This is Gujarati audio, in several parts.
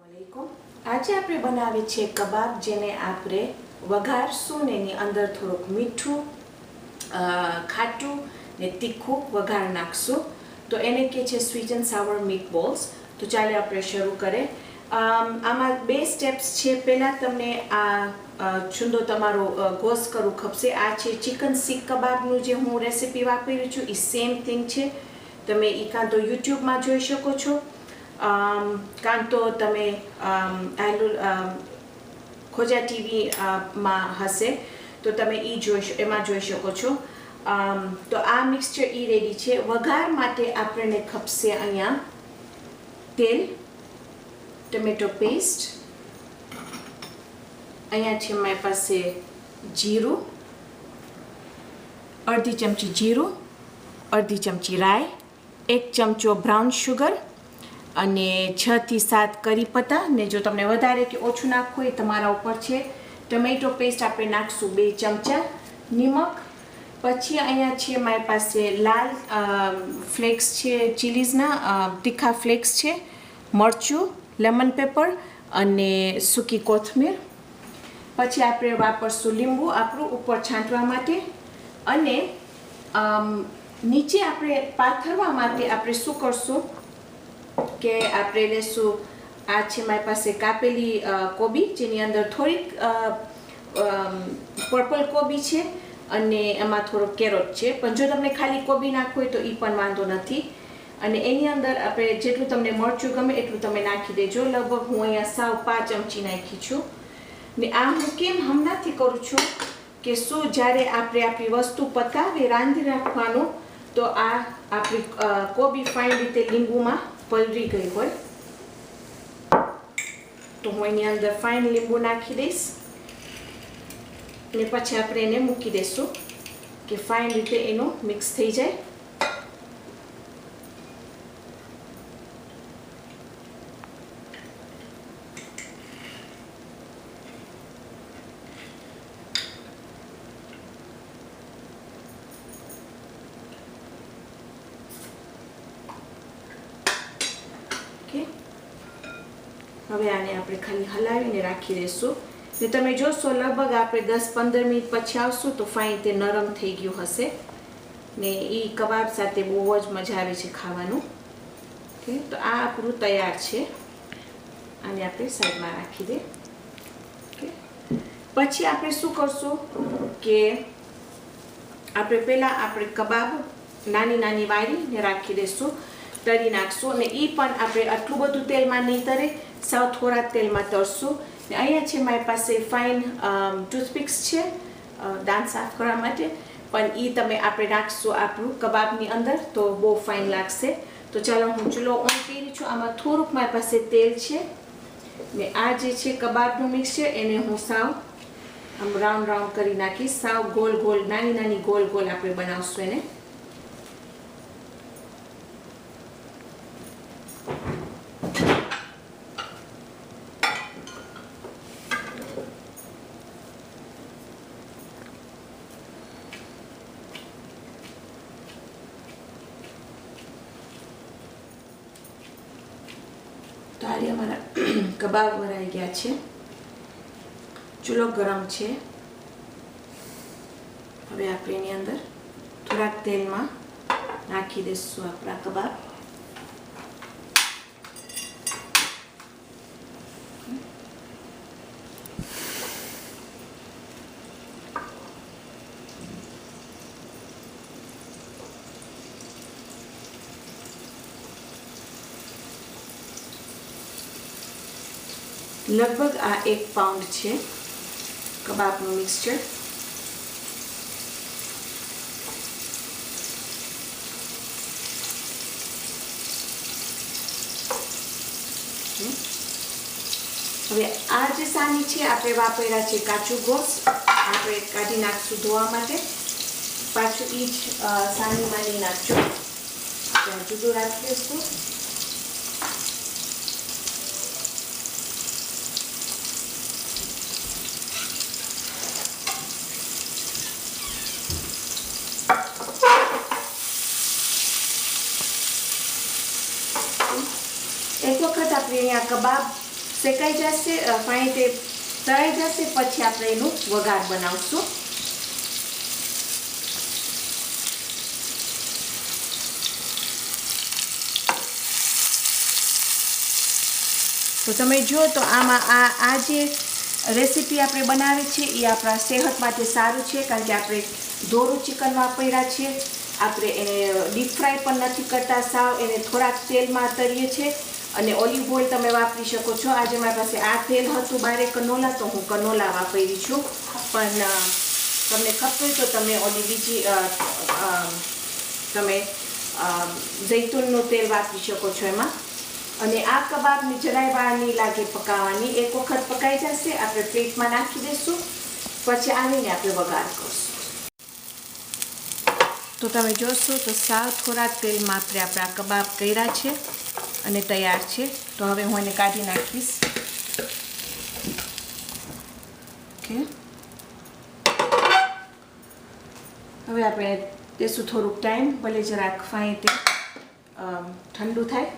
વાલેકુમ. આજે આપણે બનાવી છે કબાબ, જેને આપણે વઘારશું ને એની અંદર થોડુંક મીઠું, ખાટું ને તીખું વઘાર નાખશું. તો એને કહે છે sweet and sour meet balls. તો ચાલો આપણે શરૂ કરીએ. આમાં બે સ્ટેપ્સ છે. પહેલાં તમને આ છુંદો તમારો ગોસ કરવું ખપશે. આ છે ચિકન સીખ કબાબનું જે હું રેસીપી વાપરી છું, એ સેમ થિંગ છે. તમે એ કાં તો યુટ્યુબમાં જોઈ શકો છો, કાં તો તમે ખોજા ટીવીમાં હશે તો તમે એમાં જોઈ શકો છો. તો આ મિક્સચર રેડી છે. વઘાર માટે આપણને ખપશે અહીંયા તેલ, ટમેટો પેસ્ટ, અહીંયા છે મારી પાસે જીરું, અડધી ચમચી જીરું, અડધી ચમચી રાઈ, 1 ચમચો બ્રાઉન શુગર અને 6 થી 7 કરી પત્તા. ને જો તમને વધારે કે ઓછું નાખવું હોય તમારા ઉપર છે. ટમેટો પેસ્ટ આપણે નાખશું 2 ચમચા, નિમક. પછી અહીંયા છે મારી પાસે લાલ ફ્લેક્સ છે, ચીલીઝના તીખા ફ્લેક્સ છે, મરચું, લેમન પેપર અને સૂકી કોથમીર. પછી આપણે વાપરશું લીંબુ આપણું ઉપર છાંટવા માટે. અને નીચે આપણે પાથરવા માટે આપણે શું કરશું કે આપણે લેશું, આ છે મારી પાસે કાપેલી કોબી, જેની અંદર થોડીક પર્પલ કોબી છે અને એમાં થોડો કેરોટ છે. પણ જો તમને ખાલી કોબી નાખવું હોય તો એ પણ વાંધો નથી. અને એની અંદર આપણે જેટલું તમને મરચું ગમે એટલું તમે નાખી દેજો. લગભગ હું અહીંયા સાવ 5 ચમચી નાખી છું. ને આ હું કેમ હમણાંથી કરું છું કે શું જ્યારે આપણે આપણી વસ્તુ પકાવી રાંધી રાખવાનું તો આ આપણી કોબી ફાઇન રીતે લીંબુમાં પલળી ગઈ હોય. તો હું એની અંદર ફાઇન લીંબુ નાખી દઈશ ને પછી આપણે એને મૂકી દઈશું કે ફાઇન રીતે એનું મિક્સ થઈ જાય. હવે આને આપણે ખાલી હલાવીને રાખી દઈશું. ને તમે જોશો લગભગ આપણે 10-15 મિનિટ પછી આવશું તો ફાઇન તે નરમ થઈ ગયું હશે. ને એ કબાબ સાથે બહુ જ મજા આવે છે ખાવાનું. ઓકે, તો આ આપણું તૈયાર છે. આને આપણે સાઈડમાં રાખી દે. ઓકે, પછી આપણે શું કરશું કે આપણે પહેલાં આપણે કબાબ નાની નાની વાળીને રાખી દઈશું, તળી નાખશું. અને એ પણ આપણે આટલું બધું તેલમાં નહીં તરે, સાવ થોડા તેલમાં તળશું. ને અહીંયા છે મારી પાસે ફાઇન ટૂથપિક્સ છે દાંત સાફ કરવા માટે, પણ એ તમે આપણે નાખશું આપણું કબાબની અંદર તો બહુ ફાઇન લાગશે. તો ચાલો હું ચૂલો ઓન કરી છું. આમાં થોડુંક મારી પાસે તેલ છે. ને આ જે છે કબાબનું મિક્સચર એને હું સાવ આમ રાઉન્ડ રાઉન્ડ કરી નાખીશ. સાવ ગોલ ગોલ નાની નાની ગોલ ગોલ આપણે બનાવશું એને. તો આ અમારા કબાબ વરાઈ ગયા છે. ચૂલો ગરમ છે. હવે આપણે એની અંદર થોડાક તેલમાં નાખી દઈશું આપણા કબાબ. લગભગ આ 1 પાઉન્ડ છે કબાબનું મિક્સચર. હવે આ જે સાની છે આપણે વાપર્યા છે કાચું ગોસ, આપણે કાઢી નાખશું ધોવા માટે. પાછું એ જ સાનીમાં નહીં નાખજો, આપણે જુદું રાખી દઈશું. એક વખત આપણે અહીંયા કબાબ શેકાઈ જશે, ફાઇન તે તળાઈ જશે પછી આપણે એનું વઘાર બનાવશું. તો તમે જુઓ તો આમાં આ જે રેસીપી આપણે બનાવી છે એ આપણા સેહત માટે સારું છે, કારણ કે આપણે દોરું ચિકન વાપર્યા છે. આપણે એને ડીપ ફ્રાય પણ નથી કરતા સાવ, એને થોડાક તેલમાં તળીએ છીએ. અને ઓલિવ ઓઇલ તમે વાપરી શકો છો. આજે મારી પાસે આ તેલ હતું બારે કનોલા, તો હું કનોલા વાપરી છું. પણ તમને ખબર તો તમે ઓલી બીજી તમે જૈતુનનું તેલ વાપરી શકો છો એમાં. અને આ કબાબની જરાય વાર નહીં લાગે પકાવવાની. એક વખત પકાઈ જશે, આપણે પ્લેટમાં નાખી દઈશું, પછી આવીને આપણે વઘાર કરશું. તો તમે જોશો તો સાવ થોડા તેલમાં આપણે આ કબાબ કર્યા છે અને તૈયાર છે. તો હવે હું એને કાઢી નાખીશ. ઓકે, હવે આપણે દેશું થોડુંક ટાઈમ, ભલે જરાક ફાઈ તે ઠંડુ થાય.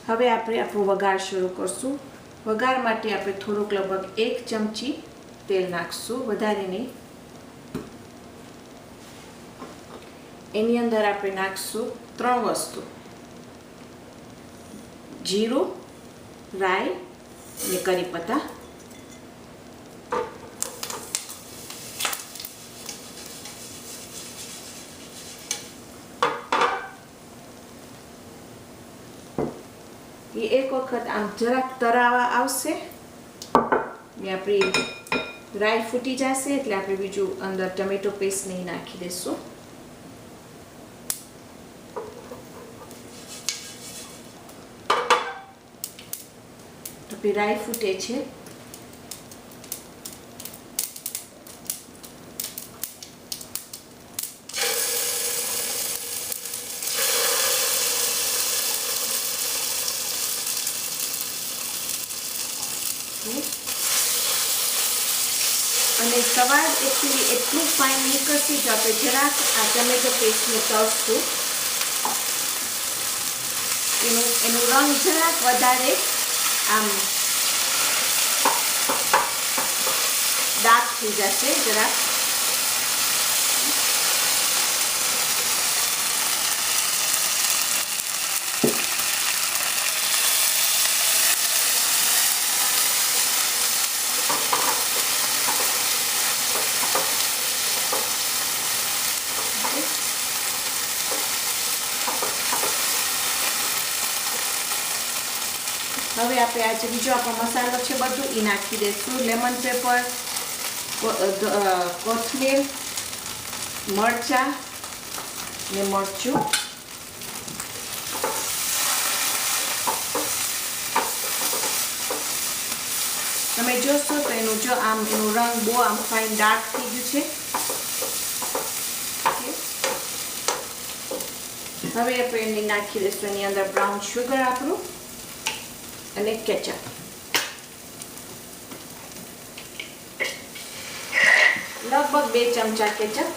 હવે આપણે આપણું વઘાર શરૂ કરશું. વઘાર માટે આપણે થોડુંક લગભગ 1 ચમચી તેલ નાખશું, વધારે નહીં. એની અંદર આપણે નાખશું 3 વસ્તુ: જીરું, રાઈ અને કરી પત્તા. એ એક વખત આમ જરાક તરાવા આવશે ને આપણી રાઈ ફૂટી જશે, એટલે આપણે બીજું અંદર ટમેટો પેસ્ટ નહીં નાખી દઈશું. આપણી રાઈ ફૂટે છે. અને કબાબ એકચ્યુઅલી એટલું ફાઇન નીકળશે કે આપણે જરાક આ ટમેટો પેસ્ટને તળશું, એનું રંગ જરાક વધારે આમ ડાર્ક થઈ જશે જરાક. હવે આપણે આ જે બીજો આપણો મસાલો છે બધું એ નાખી દઈશું. લેમન પેપર, કોથમીર, મરચાં ને મરચું. તમે જોશો તો એનું રંગ બહુ આમ ફાઇન ડાર્ક થઈ ગયું છે. હવે આપણે એને નાખી દઈશું એની અંદર બ્રાઉન શુગર આપણું અને કેચઅપ. લગભગ 2 ચમચા કેચઅપ.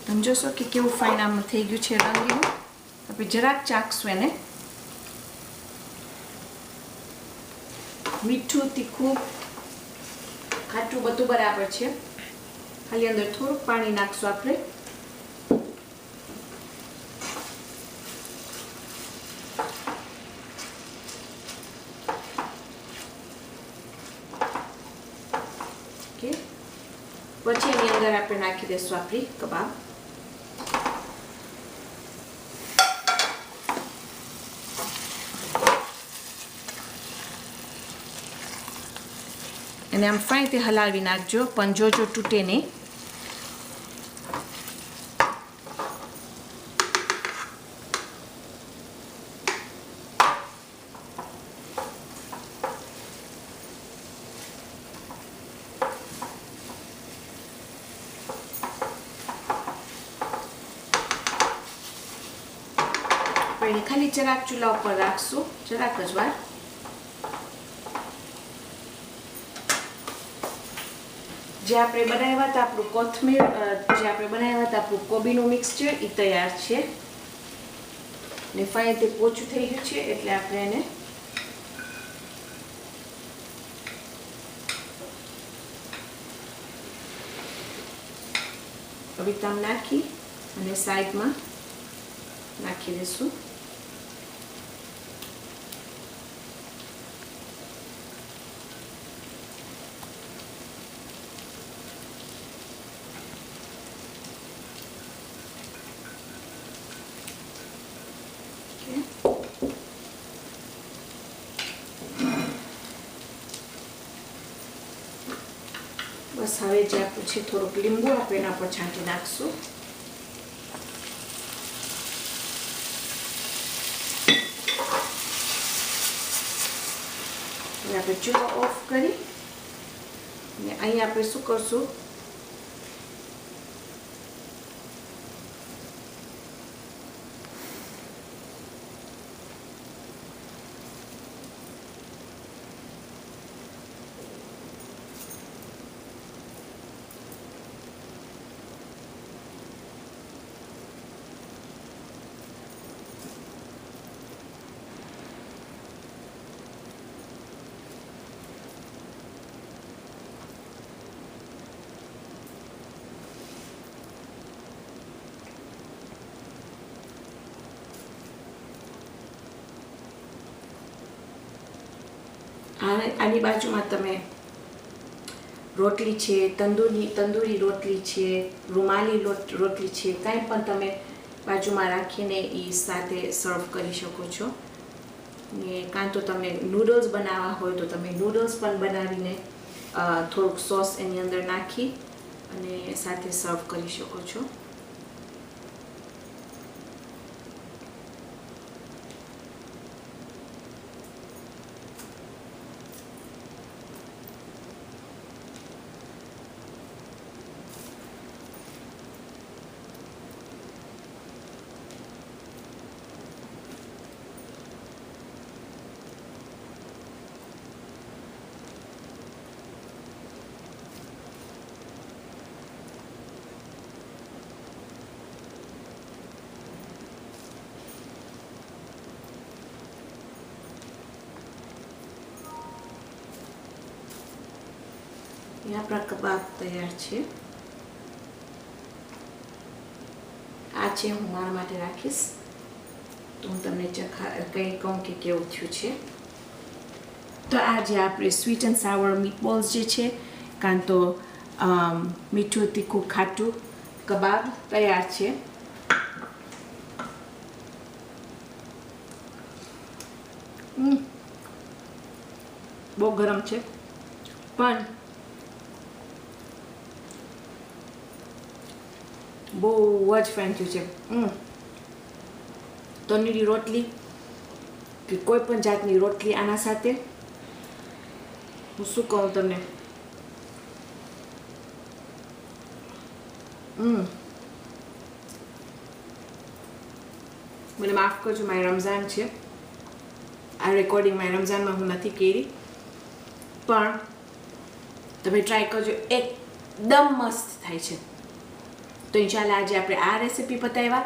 તમે જોશો કે કેવું ફાઇન આમ થઈ ગયું છે રંગીનું. આપણે જરાક ચાખશું એને. મીઠું, તીખું, ખાટું બધું બરાબર છે. ખાલી અંદર થોડુંક પાણી નાખશું આપણે. ઓકે, પછી એની અંદર આપણે નાખી દઈશું આપણી કબાબ. અને આમ ફાઇન તે હલાવી નાખજો, પણ જોજો તૂટે નહીં. આપણે ખાલી જરાક ચૂલા ઉપર રાખશું, જરાક જ વાર. જે આપણે બનાવ્યા હતા આપણું કોથમીર, જે આપણે બનાવ્યા હતા આપણું કોબીનું મિક્સચર એ તૈયાર છે ને ફાઇન તે પોચું થઈ ગયું છે. એટલે આપણે એને અવિતામ નાખી અને સાઈડમાં નાખી દઈશું. બસ હવે જે આપણું છે થોડુંક લીંબુ આપણે એના પર છાંટી નાખશું. હવે આપણે ચૂલો ઓફ કરી અને અહીં આપણે શું કરશું, આની બાજુમાં તમે રોટલી છે, તંદૂરી રોટલી છે, રૂમાલી રોટલી છે, કાંઈ પણ તમે બાજુમાં રાખીને એ સાથે સર્વ કરી શકો છો. ને કાં તો તમે નૂડલ્સ બનાવવા હોય તો તમે નૂડલ્સ પણ બનાવીને થોડુંક સોસ એની અંદર નાખી અને સાથે સર્વ કરી શકો છો. આપણા કબાબ તૈયાર છે. આ છે હું મારા માટે રાખીશ તો હું તમને કંઈ કહું કે કેવું થયું છે. તો આ જે આપણે સ્વીટ એન્ડ સાવર મીટબોલ્સ જે છે, કાં તો મીઠું તીખું ખાટું કબાબ તૈયાર છે. બહુ ગરમ છે પણ બહુ જ ફાઇન થયું છે. તંદૂરી રોટલી કે કોઈ પણ જાતની રોટલી આના સાથે હું શું કહું તમને, મને માફ કરજો, મારી રમઝાન છે. આ રેકોર્ડિંગ મારી રમઝાનમાં હું નથી કરી, પણ તમે ટ્રાય કરજો, એકદમ મસ્ત થાય છે. તો ઇન્શાલ્લાહ આજે આપણે આ રેસીપી બતાવ્યા.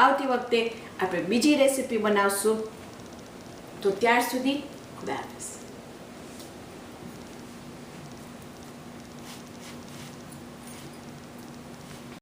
આવતી વખતે આપણે બીજી રેસીપી બનાવશું. તો ત્યાર સુધી ખુદા હાફિઝ.